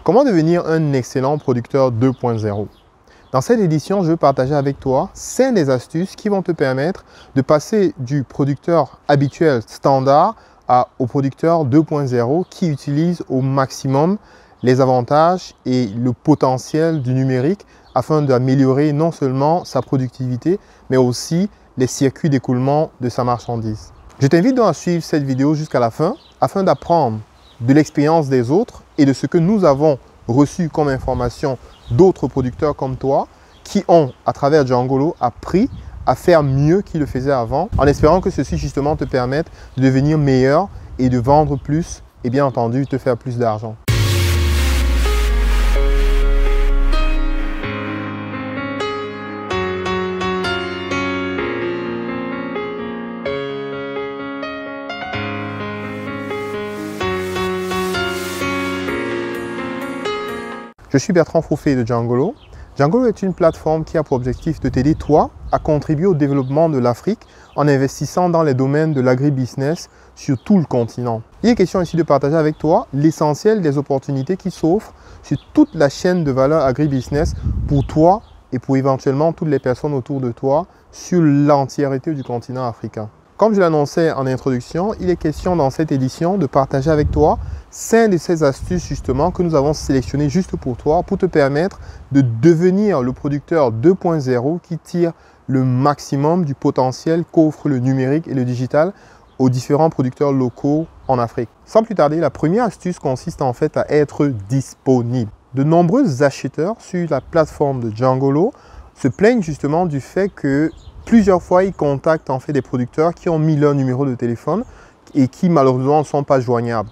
Comment devenir un excellent producteur 2.0? Dans cette édition, je veux partager avec toi 5 des astuces qui vont te permettre de passer du producteur habituel standard au producteur 2.0 qui utilise au maximum les avantages et le potentiel du numérique afin d'améliorer non seulement sa productivité, mais aussi les circuits d'écoulement de sa marchandise. Je t'invite donc à suivre cette vidéo jusqu'à la fin afin d'apprendre de l'expérience des autres et de ce que nous avons reçu comme information d'autres producteurs comme toi qui ont, à travers Djangolo, appris à faire mieux qu'ils le faisaient avant, en espérant que ceci justement te permette de devenir meilleur et de vendre plus et bien entendu te faire plus d'argent. Je suis Bertrand Fouffé de Djangolo. Djangolo est une plateforme qui a pour objectif de t'aider, toi, à contribuer au développement de l'Afrique en investissant dans les domaines de l'agribusiness sur tout le continent. Il est question ici de partager avec toi l'essentiel des opportunités qui s'offrent sur toute la chaîne de valeur agribusiness pour toi et pour éventuellement toutes les personnes autour de toi sur l'entièreté du continent africain. Comme je l'annonçais en introduction, il est question dans cette édition de partager avec toi 5 de ces astuces justement que nous avons sélectionnées juste pour toi pour te permettre de devenir le producteur 2.0 qui tire le maximum du potentiel qu'offre le numérique et le digital aux différents producteurs locaux en Afrique. Sans plus tarder, la première astuce consiste en fait à être disponible. De nombreux acheteurs sur la plateforme de Djangolo se plaignent justement du fait que plusieurs fois, ils contactent en fait des producteurs qui ont mis leur numéro de téléphone et qui malheureusement ne sont pas joignables.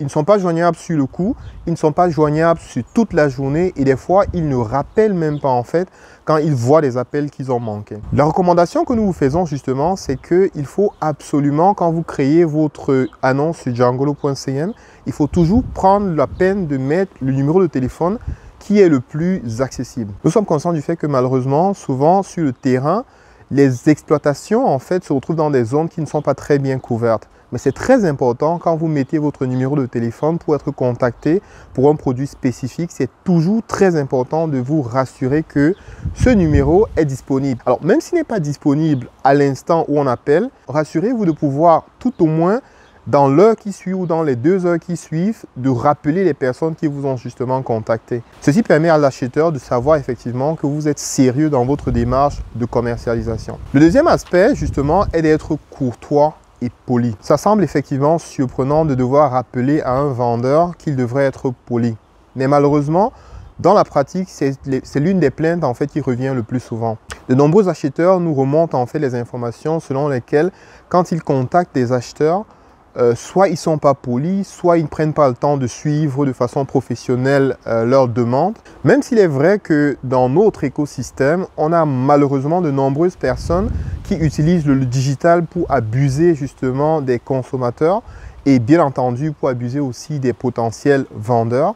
Ils ne sont pas joignables sur le coup, ils ne sont pas joignables sur toute la journée et des fois, ils ne rappellent même pas en fait quand ils voient les appels qu'ils ont manqués. La recommandation que nous vous faisons justement, c'est qu'il faut absolument, quand vous créez votre annonce sur djangolo.cn, il faut toujours prendre la peine de mettre le numéro de téléphone qui est le plus accessible. Nous sommes conscients du fait que malheureusement, souvent sur le terrain, les exploitations en fait se retrouvent dans des zones qui ne sont pas très bien couvertes. Mais c'est très important quand vous mettez votre numéro de téléphone pour être contacté pour un produit spécifique. C'est toujours très important de vous rassurer que ce numéro est disponible. Alors même s'il n'est pas disponible à l'instant où on appelle, rassurez-vous de pouvoir tout au moins dans l'heure qui suit ou dans les 2 heures qui suivent, de rappeler les personnes qui vous ont justement contacté. Ceci permet à l'acheteur de savoir effectivement que vous êtes sérieux dans votre démarche de commercialisation. Le deuxième aspect justement est d'être courtois et poli. Ça semble effectivement surprenant de devoir rappeler à un vendeur qu'il devrait être poli. Mais malheureusement, dans la pratique, c'est l'une des plaintes en fait qui revient le plus souvent. De nombreux acheteurs nous remontent en fait les informations selon lesquelles quand ils contactent des acheteurs, soit ils ne sont pas polis, soit ils ne prennent pas le temps de suivre de façon professionnelle leurs demandes. Même s'il est vrai que dans notre écosystème, on a malheureusement de nombreuses personnes qui utilisent le digital pour abuser justement des consommateurs et bien entendu pour abuser aussi des potentiels vendeurs.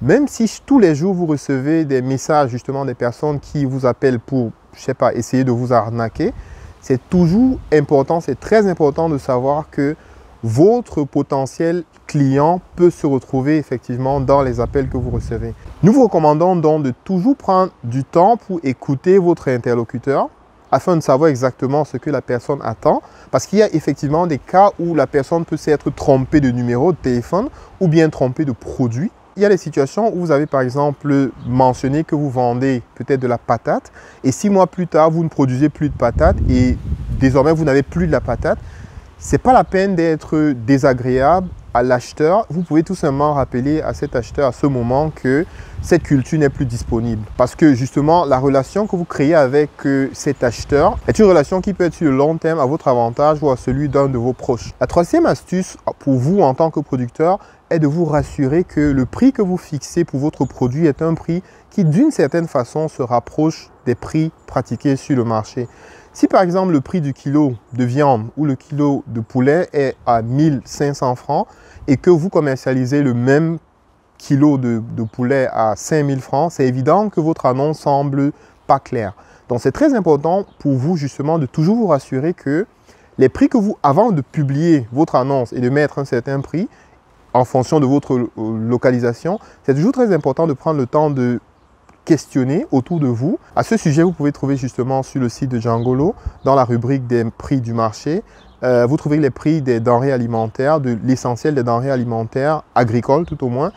Même si tous les jours vous recevez des messages justement des personnes qui vous appellent pour, je sais pas, essayer de vous arnaquer, c'est toujours important, c'est très important de savoir que votre potentiel client peut se retrouver effectivement dans les appels que vous recevez. Nous vous recommandons donc de toujours prendre du temps pour écouter votre interlocuteur afin de savoir exactement ce que la personne attend. Parce qu'il y a effectivement des cas où la personne peut s'être trompée de numéro de téléphone ou bien trompée de produit. Il y a des situations où vous avez par exemple mentionné que vous vendez peut-être de la patate et 6 mois plus tard, vous ne produisez plus de patate et désormais vous n'avez plus de la patate. Ce n'est pas la peine d'être désagréable à l'acheteur. Vous pouvez tout simplement rappeler à cet acheteur à ce moment que cette culture n'est plus disponible. Parce que justement, la relation que vous créez avec cet acheteur est une relation qui peut être sur le long terme à votre avantage ou à celui d'un de vos proches. La troisième astuce pour vous en tant que producteur est de vous rassurer que le prix que vous fixez pour votre produit est un prix qui d'une certaine façon se rapproche des prix pratiqués sur le marché. Si par exemple le prix du kilo de viande ou le kilo de poulet est à 1500 francs et que vous commercialisez le même kilo de poulet à 5000 francs, c'est évident que votre annonce semble pas claire. Donc c'est très important pour vous justement de toujours vous rassurer que les prix que vous, avant de publier votre annonce et de mettre un certain prix, en fonction de votre localisation, c'est toujours très important de prendre le temps de questionner autour de vous. À ce sujet, vous pouvez trouver justement sur le site de Djangolo, dans la rubrique des prix du marché, vous trouvez les prix des denrées alimentaires, de l'essentiel des denrées alimentaires, agricoles tout au moins,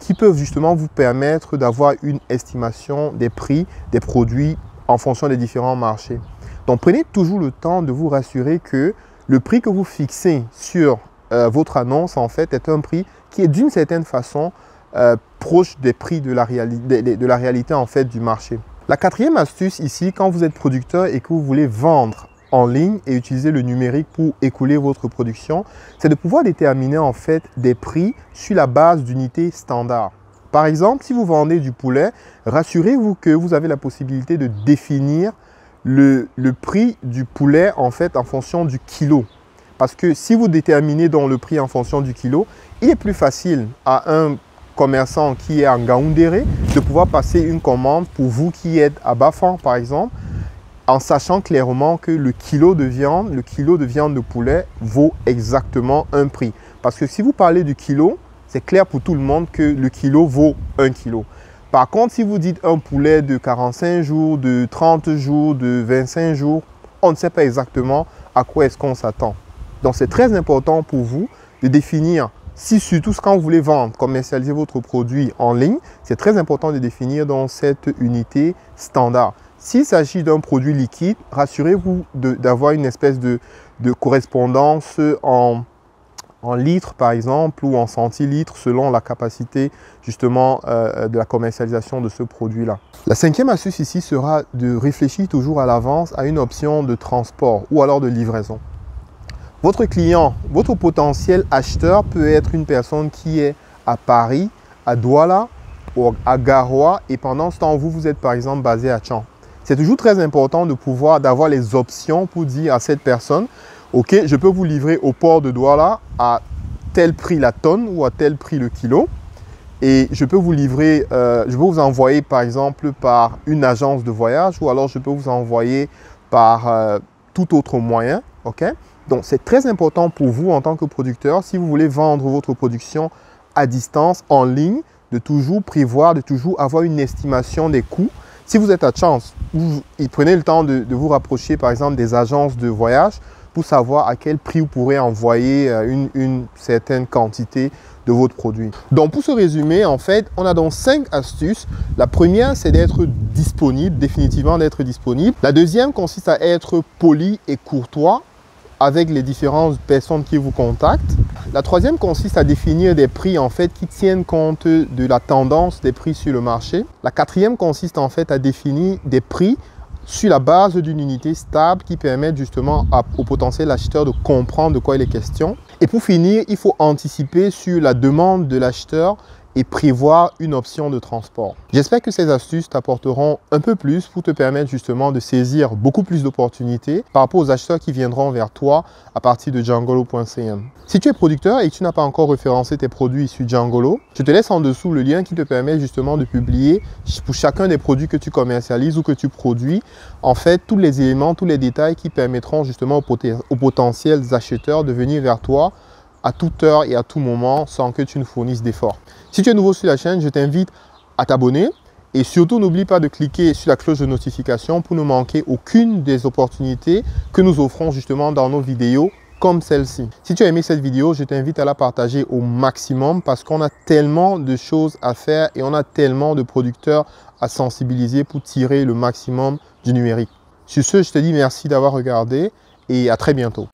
qui peuvent justement vous permettre d'avoir une estimation des prix des produits en fonction des différents marchés. Donc prenez toujours le temps de vous rassurer que le prix que vous fixez sur votre annonce en fait est un prix qui est d'une certaine façon proche des prix de la réalité en fait du marché. La quatrième astuce ici, quand vous êtes producteur et que vous voulez vendre en ligne et utiliser le numérique pour écouler votre production, c'est de pouvoir déterminer en fait des prix sur la base d'unités standards. Par exemple, si vous vendez du poulet, rassurez-vous que vous avez la possibilité de définir le prix du poulet en fait en fonction du kilo. Parce que si vous déterminez donc le prix en fonction du kilo, il est plus facile à un commerçant qui est en Ngaoundéré de pouvoir passer une commande pour vous qui êtes à Bafang par exemple, en sachant clairement que le kilo de viande de poulet vaut exactement un prix. Parce que si vous parlez du kilo, c'est clair pour tout le monde que le kilo vaut 1 kilo. Par contre, si vous dites un poulet de 45 jours, de 30 jours, de 25 jours, on ne sait pas exactement à quoi est-ce qu'on s'attend. Donc, c'est très important pour vous de définir, si surtout quand vous voulez vendre, commercialiser votre produit en ligne, c'est très important de définir dans cette unité standard. S'il s'agit d'un produit liquide, rassurez-vous d'avoir une espèce de correspondance en litres par exemple ou en centilitres selon la capacité justement de la commercialisation de ce produit-là. La cinquième astuce ici sera de réfléchir toujours à l'avance à une option de transport ou alors de livraison. Votre client, votre potentiel acheteur peut être une personne qui est à Paris, à Douala ou à Garoua et pendant ce temps vous êtes par exemple basé à Tchang. C'est toujours très important d'avoir les options pour dire à cette personne ok, je peux vous livrer au port de Douala à tel prix la tonne ou à tel prix le kilo. Et je peux vous livrer, je peux vous envoyer par exemple par une agence de voyage ou alors je peux vous envoyer par tout autre moyen. Okay? Donc c'est très important pour vous en tant que producteur, si vous voulez vendre votre production à distance, en ligne, de toujours prévoir, de toujours avoir une estimation des coûts. Si vous êtes à chance, prenez le temps de vous rapprocher par exemple des agences de voyage pour savoir à quel prix vous pourrez envoyer une certaine quantité de votre produit. Donc pour ce résumé, en fait, on a donc 5 astuces. La première, c'est d'être disponible, définitivement d'être disponible. La deuxième consiste à être poli et courtois avec les différentes personnes qui vous contactent. La troisième consiste à définir des prix en fait qui tiennent compte de la tendance des prix sur le marché. La quatrième consiste en fait à définir des prix sur la base d'une unité stable qui permet justement au potentiel acheteur de comprendre de quoi il est question. Et pour finir, il faut anticiper sur la demande de l'acheteur et prévoir une option de transport. J'espère que ces astuces t'apporteront un peu plus pour te permettre justement de saisir beaucoup plus d'opportunités par rapport aux acheteurs qui viendront vers toi à partir de djangolo.cm. Si tu es producteur et que tu n'as pas encore référencé tes produits sur Djangolo, je te laisse en dessous le lien qui te permet justement de publier pour chacun des produits que tu commercialises ou que tu produis, en fait, tous les éléments, tous les détails qui permettront justement aux potentiels acheteurs de venir vers toi à toute heure et à tout moment sans que tu ne fournisses d'efforts. Si tu es nouveau sur la chaîne, je t'invite à t'abonner et surtout n'oublie pas de cliquer sur la cloche de notification pour ne manquer aucune des opportunités que nous offrons justement dans nos vidéos comme celle-ci. Si tu as aimé cette vidéo, je t'invite à la partager au maximum parce qu'on a tellement de choses à faire et on a tellement de producteurs à sensibiliser pour tirer le maximum du numérique. Sur ce, je te dis merci d'avoir regardé et à très bientôt.